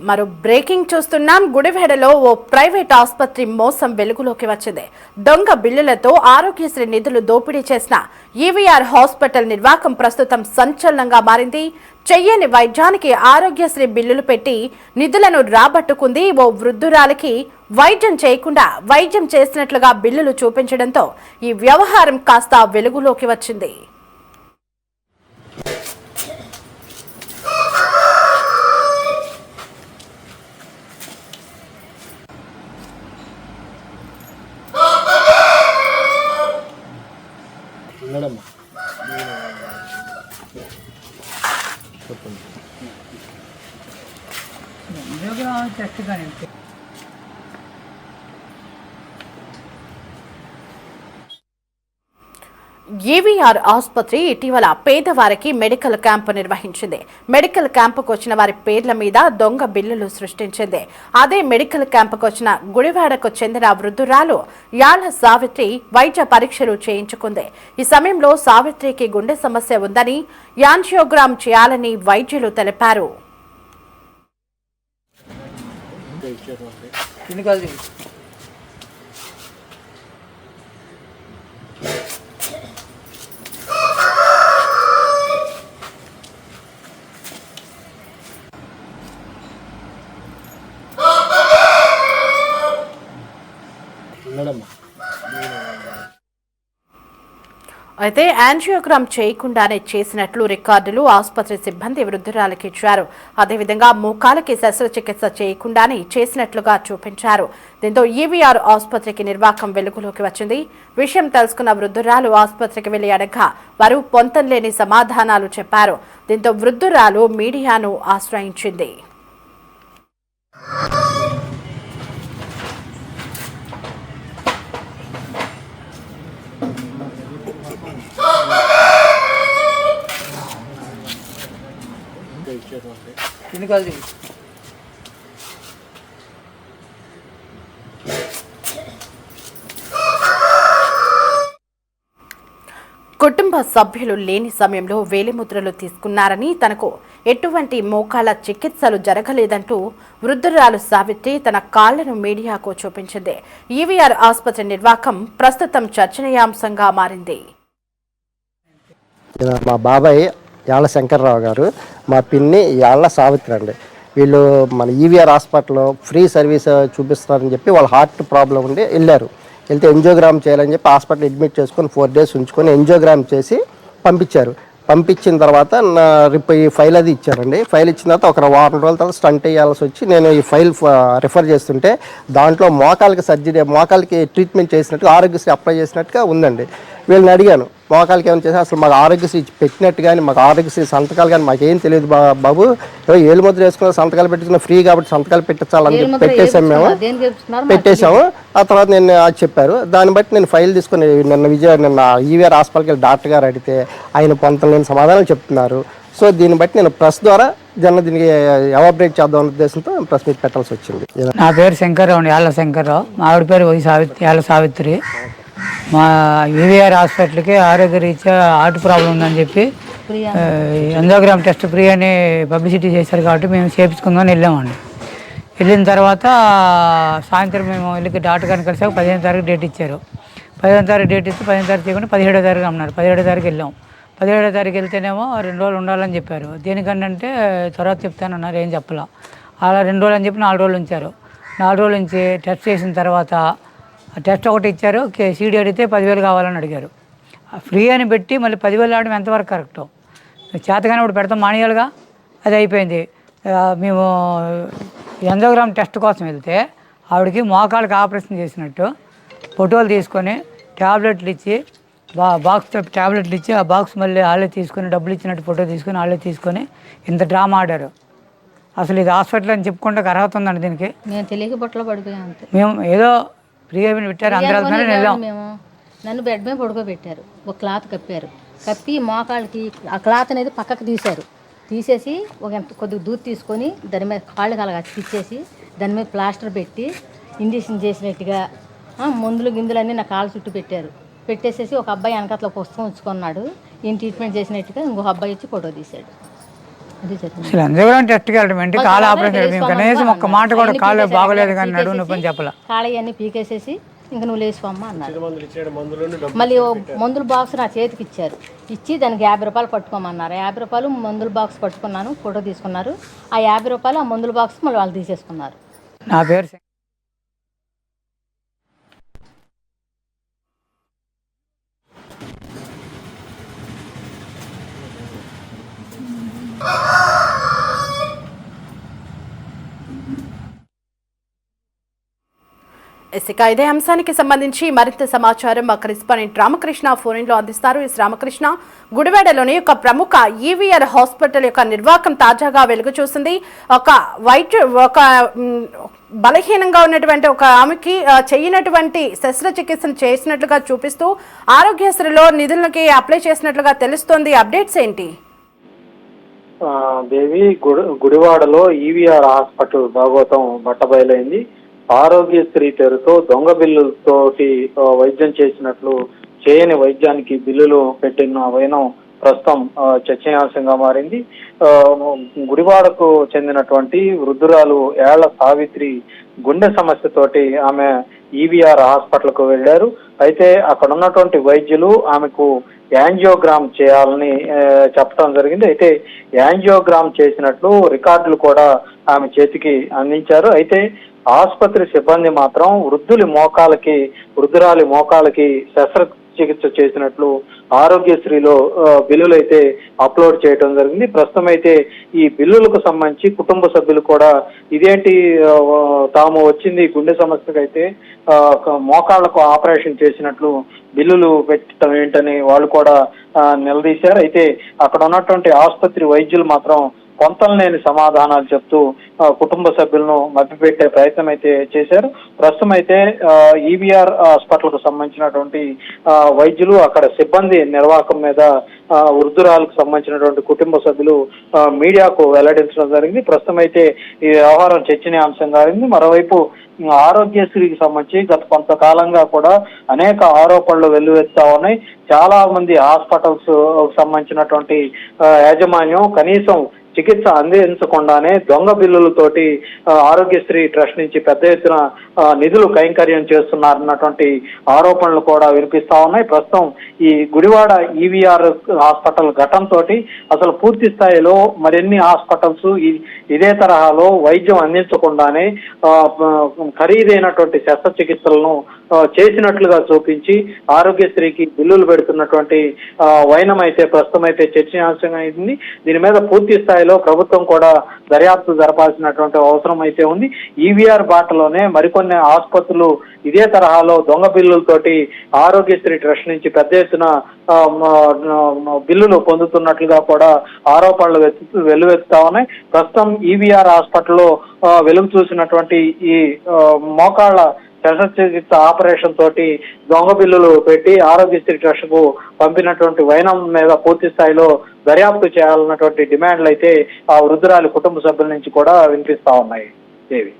మరో బ్రేకింగ్ చూస్తున్నాం. గుడివాడలో ఓ ప్రైవేట్ ఆసుపత్రి మోసం వెలుగులోకి వచ్చింది. దొంగ బిల్లులతో ఆరోగ్యశ్రీ నిధులు దోపిడీ చేసిన ఈవీఆర్ హాస్పిటల్ నిర్వాకం ప్రస్తుతం సంచలనంగా మారింది. చెయ్యని వైద్యానికి ఆరోగ్యశ్రీ బిల్లులు పెట్టి నిధులను రాబట్టుకుంది. ఓ వృద్ధురాలికి వైద్యం చేయకుండా వైద్యం చేసినట్లుగా బిల్లులు చూపించడంతో ఈ వ్యవహారం కాస్త వెలుగులోకి వచ్చింది. ఈవీఆర్ ఆసుపత్రి ఇటీవల పేదవారికి మెడికల్ క్యాంపు నిర్వహించింది. మెడికల్ క్యాంపుకు వచ్చిన వారి పేర్ల మీద దొంగ బిల్లులు సృష్టించింది. అదే మెడికల్ క్యాంపుకు వచ్చిన గుడివాడకు చెందిన వృద్ధురాలు యాళ్ల సావిత్రి వైద్య పరీక్షలు చేయించుకుంది. ఈ సమయంలో సావిత్రికి గుండె సమస్య ఉందని యాంజియోగ్రామ్ చేయాలని వైద్యులు తెలిపారు. అయితే యాంజియోగ్రామ్ చేయకుండానే చేసినట్లు రికార్డులు ఆసుపత్రి సిబ్బంది వృద్ధురాలికి ఇచ్చారు. అదేవిధంగా మోకాలకి శస్త్రచికిత్స చేయకుండానే చేసినట్లుగా చూపించారు. దీంతో ఈవీఆర్ ఆసుపత్రికి నిర్వాకం వెలుగులోకి వచ్చింది. విషయం తెలుసుకున్న వృద్ధురాలు ఆసుపత్రికి వెళ్లి అడగ్గా వారు పొంతనలేని సమాధానాలు చెప్పారు. దీంతో వృద్ధురాలు మీడియాను ఆశ్రయించింది. కుటుంబ సభ్యులు లేని సమయంలో వేలిముద్రలు తీసుకున్నారని, తనకు ఎటువంటి మోకాళ్ల చికిత్సలు జరగలేదంటూ వృద్ధురాలు సావిత్రి తన కాళ్లను మీడియాకు చూపించింది. ఈవీఆర్ ఆసుపత్రి నిర్వాకం ప్రస్తుతం చర్చనీయాంశంగా మారింది. మా బాబాయ్ యాళ్ల శంకర్రావు గారు, మా పిన్ని యాళ్ల సావిత్రి అండి. వీళ్ళు మన ఈవీఆర్ హాస్పిటల్లో ఫ్రీ సర్వీస్ చూపిస్తున్నారని చెప్పి వాళ్ళ హార్ట్ ప్రాబ్లం ఉండి వెళ్ళారు. వెళ్తే ఎంజియోగ్రామ్ చేయాలని చెప్పి హాస్పిటల్ అడ్మిట్ చేసుకొని 4 days ఉంచుకొని ఎంజియోగ్రామ్ చేసి పంపించారు. పంపించిన తర్వాత ఈ ఫైల్ అది ఇచ్చారండి. ఫైల్ ఇచ్చిన తర్వాత ఒక వారం రోజుల తర్వాత స్టంట్ వేయాల్సి వచ్చి నేను ఈ ఫైల్ రిఫర్ చేస్తుంటే దాంట్లో మోకాలకి ట్రీట్మెంట్ చేసినట్టుగా ఆరోగ్యశ్రీ అప్లై చేసినట్టుగా ఉందండి. వీళ్ళని అడిగాను, మోకాలకి ఏమైనా చేసి అసలు మాకు ఆరోగ్యశ్రీ పెట్టినట్టు కానీ మాకు ఆరోగ్యశ్రీ సంతకాలు కానీ మాకేం తెలియదు బాబు, ఏలు ముద్ర వేసుకున్న సంతకాలు పెట్టుకున్న ఫ్రీ కాబట్టి సంతకాలు పెట్టించాలని చెప్పి పెట్టేశాము. ఆ తర్వాత నేను అది చెప్పారు. దాన్ని బట్టి నేను ఫైల్ తీసుకుని నిన్న ఈవీఆర్ హాస్పిటల్కి వెళ్ళి డాక్టర్ గారు అడిగితే ఆయన పొంతలేని సమాధానం చెప్తున్నారు. సో దీన్ని బట్టి నేను ప్రెస్ ద్వారా దీనికి ఎవాబరేట్ చేద్దాం అనే ఉద్దేశంతో ప్రెస్ మీట్ పెట్టాల్సి వచ్చింది. నా పేరు శంకర్రావు, యాళ్ల శంకర్రావు. మా ఆవిడ పేరు యాళ్ల సావిత్రి. మా ఈవీఆర్ హాస్పిటల్కి ఆరోగ్య రీత్యా హార్ట్ ప్రాబ్లం ఉందని చెప్పి ఎంజోగ్రామ్ టెస్ట్ ఫ్రీ అని పబ్లిసిటీ చేశారు కాబట్టి మేము చేయించుకుందామని వెళ్ళామండి. వెళ్ళిన తర్వాత సాయంత్రం మేము వెళ్ళి డాక్టర్ గారిని కలిసాక 15వ తారీఖు డేట్ ఇచ్చారు. 15వ తారీఖు డేట్ ఇస్తే 15వ తారీఖు చేయకుండా 17వ తారీఖు అన్నారు. 17వ తారీఖు వెళ్ళాం. 17వ తారీఖు వెళ్తేనేమో 2 రోజులు ఉండాలని చెప్పారు. దేనికంటే తర్వాత చెప్తానన్నారు, ఏం చెప్పలా. అలా 2 రోజులు అని చెప్పి 4 రోజులు ఉంచారు. 4 రోజుల నుంచి టెస్ట్ చేసిన తర్వాత టెస్ట్ ఒకటి ఇచ్చారు. సీడీ అడిగితే 10,000 కావాలని అడిగారు. ఫ్రీ అని పెట్టి మళ్ళీ 10,000 ఆడడం ఎంతవరకు కరెక్టో? చేతగానే ఇప్పుడు పెడతాం మానేయాలిగా. అది అయిపోయింది. మేము ఎంజోగ్రామ్ టెస్ట్ కోసం వెళ్తే ఆవిడకి మోకాళ్ళకి ఆపరేషన్ చేసినట్టు ఫోటోలు తీసుకొని ట్యాబ్లెట్లు ఇచ్చి బాక్స్ ట్యాబ్లెట్లు ఇచ్చి ఆ బాక్స్ మళ్ళీ వాళ్ళే తీసుకొని డబ్బులు ఇచ్చినట్టు ఫోటో తీసుకొని వాళ్ళే తీసుకొని ఇంత డ్రామా ఆడారు. అసలు ఇది హాస్పిటల్ అని చెప్పుకుంటే అర్హత ఉందండి దీనికి? నేను తెలియక బొట్టలో పడిపోయాం. మేము ఏదో ఫ్రీగా పెట్టారు, అందరూ వెళ్ళాం. నన్ను బెడ్ మీద పడుకోబెట్టారు. ఒక క్లాత్ కప్పి మోకాళ్ళకి ఆ క్లాత్ అనేది పక్కకు తీసేసి ఒక కొద్దిగా దూరం తీసుకొని దాని మీద కాళ్ళు కలగా తిచ్చేసి దాని మీద ప్లాస్టర్ పెట్టి ఇంజక్షన్ చేసినట్టుగా మందులు గిందులన్నీ నా కాళ్ళ చుట్టూ పెట్టేసేసి ఒక అబ్బాయి వెనకట్ల పుస్తకం ఉంచుకున్నాడు. ఈయన ట్రీట్మెంట్ చేసినట్టుగా ఇంకొక అబ్బాయి వచ్చి ఫోటో తీశాడు. అది జరిగింది. అసలు యాంజియోగ్రామ్ టెస్ట్కి వెళ్ళడం ఏంటి, కాలు ఆపరేషన్ కనీసం ఒక్క మాట కూడా కాలు బాగలేదు కానీ నడువు నొప్పి అని చెప్పాల. కాళ్ళన్నీ పీకేసేసి ఇంకా నువ్వు లేచిపోమ్మా అన్నారు. మళ్ళీ మందుల బాక్స్ నా చేతికి ఇచ్చారు. ఇచ్చి దానికి 50 రూపాయలు పట్టుకోమన్నారు. 50 రూపాయలు మందుల బాక్స్ పట్టుకున్నాను, ఫోటో తీసుకున్నారు. ఆ 50 రూపాయలు ఆ మందుల బాక్స్ మళ్ళీ వాళ్ళు తీసేసుకున్నారు. నా పేరు ఇక ఇదే అంశానికి సంబంధించి మరింత సమాచారం మా కరెస్పాండెంట్ రామకృష్ణ ఫోన్ లో అందిస్తారు. రామకృష్ణ, గుడివాడలోని ఒక ప్రముఖ ఈవీఆర్ హాస్పిటల్ యొక్క నిర్వాకం తాజాగా వెలుగు చూసింది. ఒక బలహీనంగా ఉన్నటువంటి ఒక ఆమెకి చేయనటువంటి శస్త్రచికిత్సను చేసినట్లుగా చూపిస్తూ ఆరోగ్యశ్రీలో నిధులకి అప్లై చేసినట్లుగా తెలుస్తోంది. అప్డేట్స్ ఏంటి? దేవి, గుడివాడలో ఈవీఆర్ హాస్పిటల్ భాగవతం బట్టబయలైంది. ఆరోగ్యశ్రీ పేరుతో దొంగ బిల్లులతోటి వైద్యం చేసినట్లు, చేయని వైద్యానికి బిల్లులు పెట్టిన వైనం ప్రస్తుతం చర్చనీయాంశంగా మారింది. గుడివాడకు చెందినటువంటి వృద్ధురాలు ఏళ్ల సావిత్రి గుండె సమస్యతోటి ఆమె ఈవీఆర్ హాస్పిటల్కు వెళ్లారు. అయితే అక్కడ ఉన్నటువంటి వైద్యులు ఆమెకు యాంజియోగ్రామ్ చేయాలని చెప్పడం జరిగింది. అయితే యాంజియోగ్రామ్ చేసినట్లు రికార్డులు కూడా ఆమె చేతికి అందించారు. అయితే ఆసుపత్రి సిబ్బంది మాత్రం వృద్ధురాలి మోకాలకి శస్త్రచికిత్స చేసినట్లు ఆరోగ్యశ్రీలో బిల్లులు అయితే అప్లోడ్ చేయడం జరిగింది. ప్రస్తుతం అయితే ఈ బిల్లులకు సంబంధించి కుటుంబ సభ్యులు కూడా ఇదేంటి తాము వచ్చింది గుండె సమస్యకు అయితే మోకాళ్లకు ఆపరేషన్ చేసినట్లు బిల్లులు పెట్టడం ఏంటని వాళ్ళు కూడా నిలదీశారు. అయితే అక్కడ ఉన్నటువంటి ఆసుపత్రి వైద్యులు మాత్రం కొంతలేని సమాధానాలు చెప్తూ కుటుంబ సభ్యులను మభ్యపెట్టే ప్రయత్నం అయితే చేశారు. ప్రస్తుతం అయితే ఈవీఆర్ హాస్పిటల్కు సంబంధించినటువంటి వైద్యులు, అక్కడ సిబ్బంది నిర్వాహకం మీద వృద్ధురాలకు సంబంధించినటువంటి కుటుంబ సభ్యులు మీడియాకు వెల్లడించడం జరిగింది. ప్రస్తుతం అయితే ఈ వ్యవహారం చర్చనీయాంశంగా మారింది. మరోవైపు ఆరోగ్యశ్రీకి సంబంధించి గత కొంతకాలంగా కూడా అనేక ఆరోపణలు వెల్లువెత్తా ఉన్నాయి. చాలా మంది హాస్పిటల్స్ సంబంధించినటువంటి యాజమాన్యం కనీసం చికిత్స అందించకుండానే దొంగ బిల్లులతోటి ఆరోగ్యశ్రీ ట్రస్ట్ నుంచి పెద్ద ఎత్తున నిధులు కైంకర్యం చేస్తున్నారన్నటువంటి ఆరోపణలు కూడా వినిపిస్తా ఉన్నాయి. ప్రస్తుతం ఈ గుడివాడ ఈవీఆర్ హాస్పిటల్ ఘటనతో అసలు పూర్తి స్థాయిలో మరిన్ని హాస్పిటల్స్ ఇదే తరహాలో వైద్యం అందించకుండానే ఖరీదైనటువంటి శస్త్రచికిత్సలను చేసినట్లుగా చూపించి ఆరోగ్యశ్రీకి బిల్లులు పెడుతున్నటువంటి వైనం అయితే ప్రస్తుతం అయితే చర్చనీయాంశంగా అయింది. దీని మీద పూర్తి స్థాయిలో ప్రభుత్వం కూడా దర్యాప్తు జరపాల్సినటువంటి అవసరం అయితే ఉంది. ఈవీఆర్ బాటలోనే మరికొన్ని ఆసుపత్రులు ఇదే తరహాలో దొంగ బిల్లులతోటి ఆరోగ్యశ్రీ ట్రస్ట్ నుంచి పెద్ద ఎత్తున బిల్లులు పొందుతున్నట్లుగా కూడా ఆరోపణలు వెల్లువెత్తుతా ఉన్నాయి. ప్రస్తుతం ఈవీఆర్ హాస్పిటల్లో వెలుగు చూసినటువంటి ఈ మోకాళ్ల శస్త్రచికిత్స ఆపరేషన్ తోటి దొంగ బిల్లులు పెట్టి ఆరోగ్యశ్రీ ట్రస్ట్ కు పంపినటువంటి వైనం మీద పూర్తి స్థాయిలో దర్యాప్తు చేయాలన్నటువంటి డిమాండ్లు అయితే ఆ వృద్ధురాలి కుటుంబ సభ్యుల నుంచి కూడా వినిపిస్తా ఉన్నాయి. దేవి.